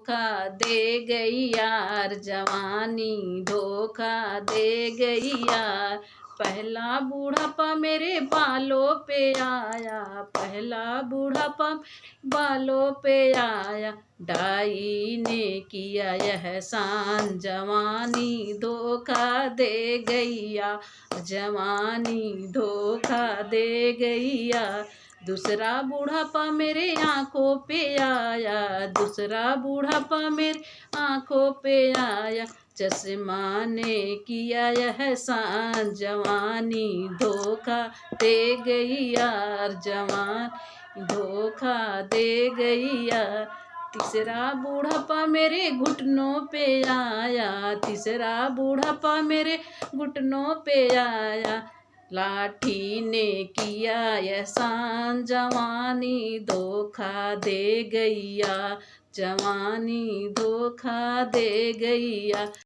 धोखा दे गई यार, जवानी धोखा दे गई यार। पहला बुढ़ापा मेरे बालों पे आया, पहला बुढ़ापा बालों पे आया। डाई ने किया एहसान, जवानी धोखा दे गैया, जवानी धोखा दे गैया। दूसरा बुढ़ापा मेरे आंखों पे आया, दूसरा बुढ़ापा मेरे आंखों पे आया। चश्मा ने किया एहसान, जवानी धोखा दे गई यार, जवान धोखा दे गई यार। तीसरा बुढ़ापा मेरे घुटनों पे आया, तीसरा बुढ़ापा मेरे घुटनों पे आया। लाठी ने किया एहसान, जवानी धोखा दे गई यार, जवानी धोखा दे गई यार।